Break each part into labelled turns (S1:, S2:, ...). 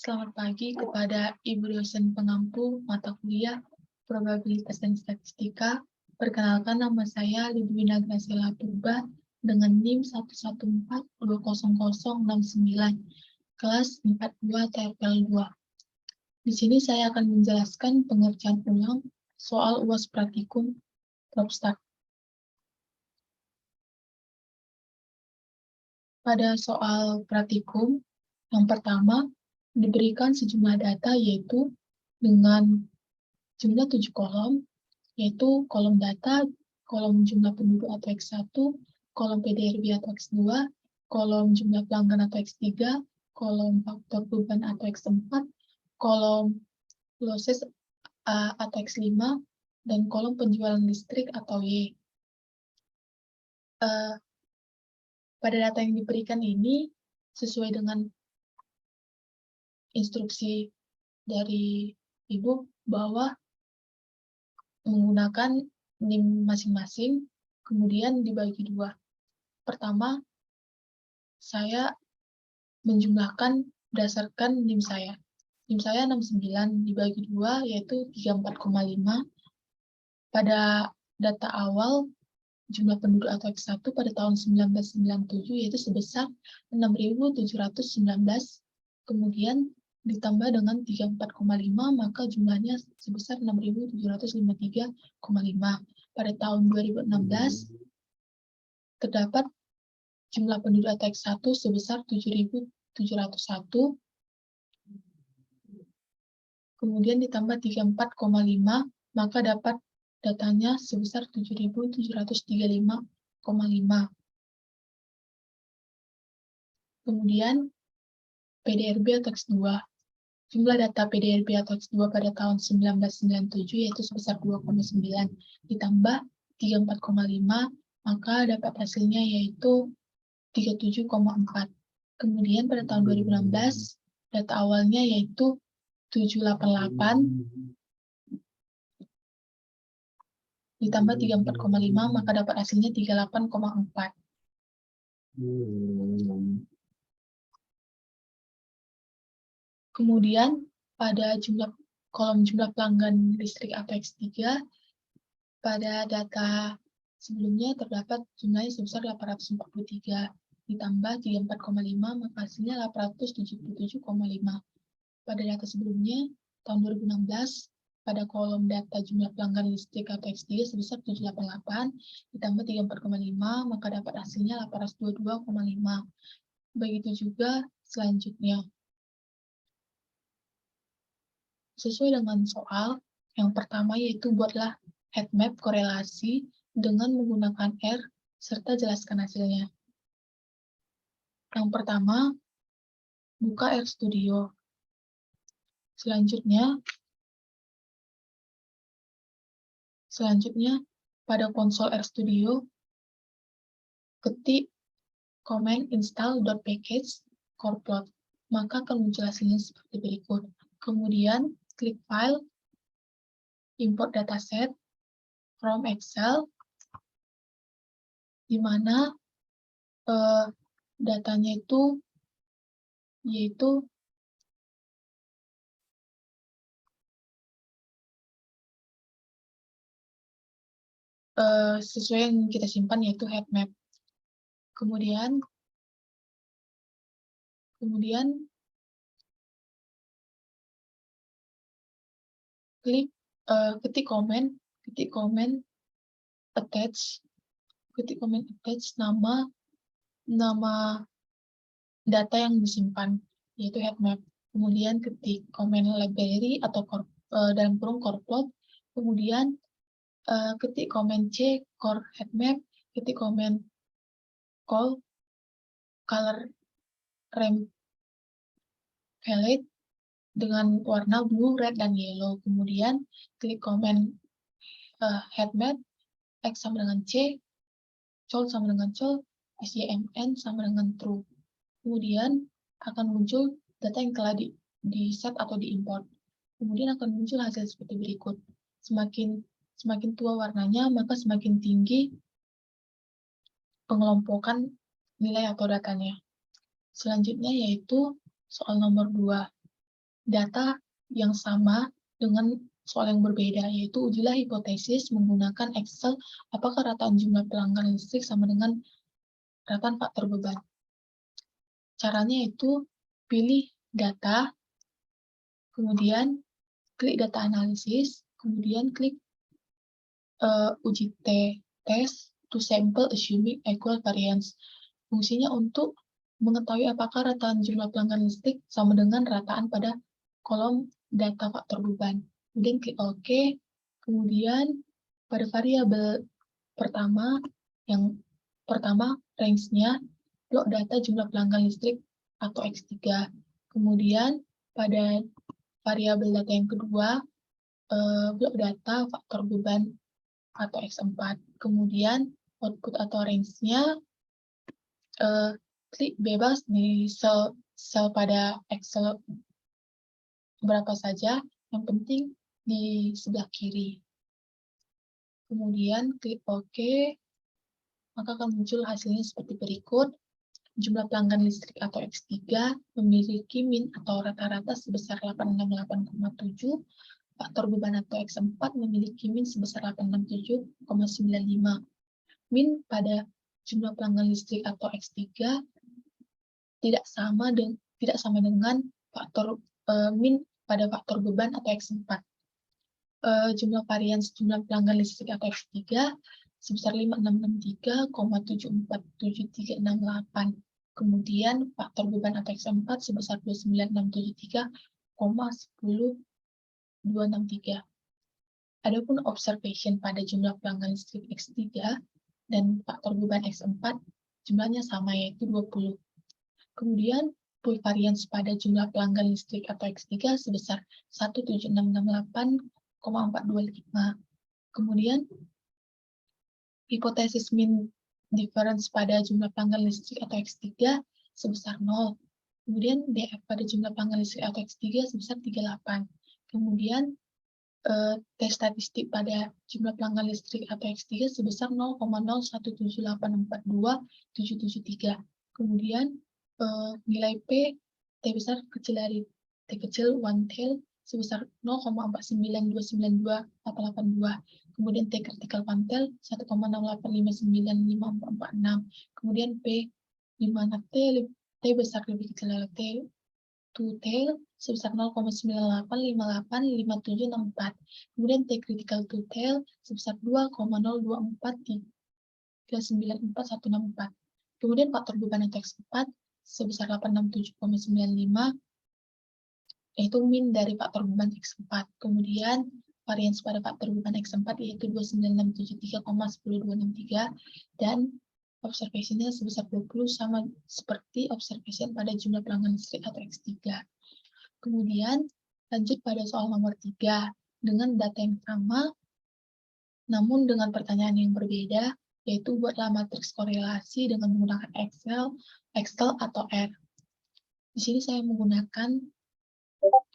S1: Selamat pagi kepada Ibu dosen pengampu mata kuliah Probabilitas dan Statistika. Perkenalkan, nama saya Lidwina Graciela Purba dengan NIM 114200069, kelas 42 TFL 2. Di sini saya akan menjelaskan pengerjaan ulang soal UAS Praktikum Propstat. Pada soal praktikum, yang pertama, diberikan sejumlah data yaitu dengan jumlah 7 kolom, yaitu kolom data, kolom jumlah penduduk atau X1, kolom PDRB atau X2, kolom jumlah pelanggan atau X3, kolom faktor beban atau X4, kolom losses atau X5, dan kolom penjualan listrik atau Y. Pada data yang diberikan ini, sesuai dengan instruksi dari Ibu bahwa menggunakan NIM masing-masing, kemudian dibagi dua. Pertama, saya menjumlahkan berdasarkan NIM saya. NIM saya 69 dibagi dua, yaitu 34,5. Pada data awal, jumlah penduduk atau X1 pada tahun 1997 yaitu sebesar 6.719, kemudian ditambah dengan 34,5, maka jumlahnya sebesar 6.753,5. Pada tahun 2016 terdapat jumlah penduduk atau X1 sebesar 7.701, kemudian ditambah 34,5, maka dapat datanya sebesar 7.735,5. Kemudian PDRB atau X2. Jumlah data PDRB atau X2 pada tahun 1997 yaitu sebesar 2,9 ditambah 34,5, maka dapat hasilnya yaitu 37,4. Kemudian pada tahun 2016 data awalnya yaitu 788 ditambah 34,5, maka dapat hasilnya 38,4. Kemudian pada kolom jumlah pelanggan listrik atau X3, pada data sebelumnya terdapat jumlahnya sebesar 843 ditambah 34,5, maka hasilnya 877,5. Pada data sebelumnya, tahun 2016, pada kolom data jumlah pelanggan listrik atau X3 sebesar 788 ditambah 34,5, maka dapat hasilnya 822,5. Begitu juga selanjutnya. Sesuai dengan soal, yang pertama yaitu buatlah heat map korelasi dengan menggunakan R serta jelaskan hasilnya. Yang pertama, buka RStudio. Selanjutnya, pada konsol RStudio, ketik command install.package coreplot, maka akan muncul hasilnya seperti berikut. Kemudian, klik file, import dataset from Excel, di mana datanya itu yaitu sesuai yang kita simpan yaitu heat map. Kemudian ketik comment attach nama data yang disimpan yaitu heat map. Kemudian ketik comment library atau dalam kurung coreplot. Kemudian ketik comment C core heat map, ketik comment color ramp palette dengan warna blue, red, dan yellow. Kemudian klik comment heat map, X sama dengan C, col sama dengan col, SYMN sama dengan true. Kemudian akan muncul data yang telah di-set atau diimport. Kemudian akan muncul hasil seperti berikut. Semakin tua warnanya, maka semakin tinggi pengelompokan nilai atau datanya. Selanjutnya yaitu soal nomor 2. data yang sama dengan soal yang berbeda, yaitu ujilah hipotesis menggunakan Excel apakah rataan jumlah pelanggan listrik sama dengan rataan faktor beban. Caranya itu pilih data, kemudian klik data analisis, kemudian klik uji test to sample assuming equal variance. Fungsinya untuk mengetahui apakah rataan jumlah pelanggan listrik sama dengan rataan pada kolom data faktor beban. Kemudian klik OK. Kemudian pada variabel pertama, yang pertama range-nya blok data jumlah pelanggan listrik atau X3. Kemudian pada variabel data yang kedua, blok data faktor beban atau X4. Kemudian output atau range-nya klik bebas di sel pada Excel berapa saja, yang penting di sebelah kiri. Kemudian klik OK, maka akan muncul hasilnya seperti berikut. Jumlah pelanggan listrik atau X3 memiliki min atau rata-rata sebesar 868,7, faktor beban atau X4 memiliki min sebesar 867,95. Min pada jumlah pelanggan listrik atau X3 tidak sama dengan faktor min pada faktor beban atau X4. Jumlah varians jumlah pelanggan listrik atau X3 sebesar 5663,747368. Kemudian faktor beban atau X4 sebesar 29673,10263. Adapun observation pada jumlah pelanggan listrik X3 dan faktor beban X4 jumlahnya sama, yaitu 20. Kemudian pool variance pada jumlah pelanggan listrik atau X3 sebesar 17668,425. Kemudian hipotesis mean difference pada jumlah pelanggan listrik atau X3 sebesar 0. Kemudian DF pada jumlah pelanggan listrik atau X3 sebesar 38. Kemudian T statistik pada jumlah pelanggan listrik atau X3 sebesar 0,017842773. Kemudian nilai P T besar kecil dari T kecil one tail sebesar 0,49292,882. Kemudian T critical one tail 1,6859546. Kemudian P di mana T besar lebih kecil dari T two tail sebesar 0,98585764. Kemudian T critical two tail sebesar 2,024394,164. Kemudian faktor beban atau X4 sebesar 867,95, yaitu min dari faktor beban X4. Kemudian varians pada faktor beban X4 yaitu 29673,10263 dan observation-nya sebesar 20 sama seperti observation pada jumlah pelanggan listrik atau X3. Kemudian lanjut pada soal nomor 3 dengan data yang sama namun dengan pertanyaan yang berbeda, yaitu buatlah matriks korelasi dengan menggunakan Excel atau R. Di sini saya menggunakan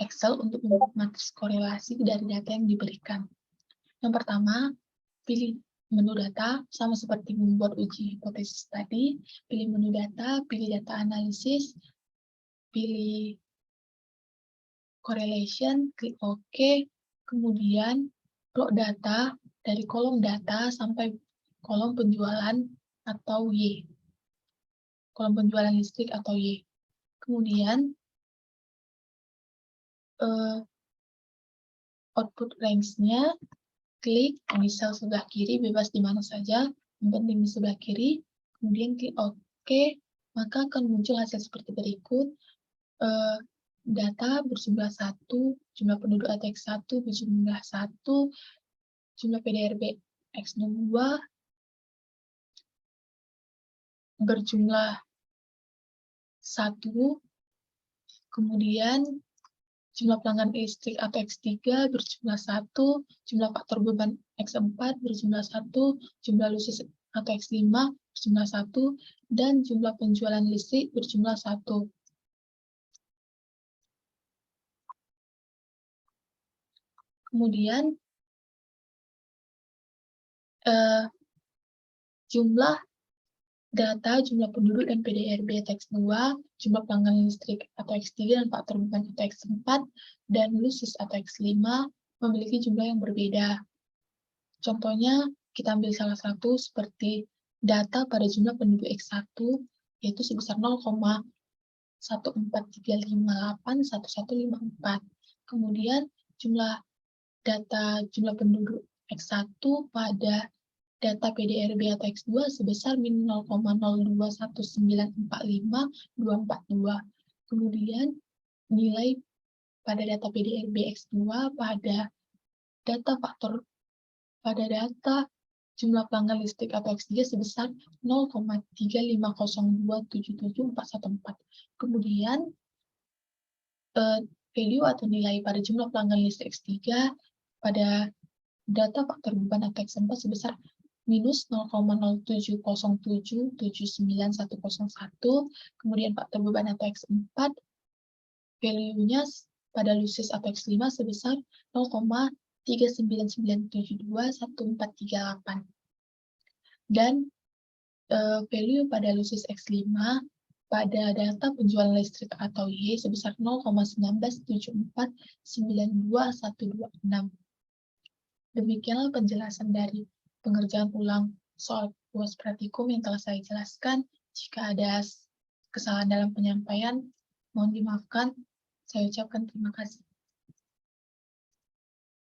S1: Excel untuk membuat matriks korelasi dari data yang diberikan. Yang pertama, pilih menu data, sama seperti membuat uji hipotesis tadi. Pilih menu data, pilih data analisis, pilih correlation, klik OK, kemudian plot data dari kolom data sampai kolom penjualan atau Y. Kolom penjualan listrik atau Y. Kemudian output range-nya, klik di sel sebelah kiri, bebas di mana saja, yang penting di sebelah kiri, kemudian klik OK, maka akan muncul hasil seperti berikut. Data berjumlah 1, jumlah penduduk atau X1 berjumlah 1, jumlah PDRB X2 berjumlah 1, kemudian jumlah pelanggan listrik atau X3 berjumlah 1, jumlah faktor beban X4 berjumlah 1, jumlah lusis atau X5 berjumlah 1, dan jumlah penjualan listrik berjumlah 1. Kemudian jumlah data jumlah penduduk dan PDRB teks 2, jumlah pelanggan listrik atau X3 dan faktor beban atau X4, dan lusis atau X5 memiliki jumlah yang berbeda. Contohnya, kita ambil salah satu seperti data pada jumlah penduduk X1, yaitu sebesar 0,143581154. Kemudian, data jumlah penduduk X1 pada data PDRB atau X2 sebesar min 0,021945242. Kemudian, nilai pada data PDRB X2 pada data jumlah pelanggan listrik atau X3 sebesar 0,350277414. Kemudian, value atau nilai pada jumlah pelanggan listrik X3 pada data faktor beban atau X4 sebesar minus 0,0707791101. Kemudian faktor beban atau X4 value-nya pada lusis atau X5 sebesar 0,399721438. Dan value pada lusis X5 pada data penjualan listrik atau Y sebesar 0,197492126. Demikianlah penjelasan dari pengerjaan ulang soal tugas praktikum yang telah saya jelaskan. Jika ada kesalahan dalam penyampaian, mohon dimaafkan. Saya ucapkan terima kasih.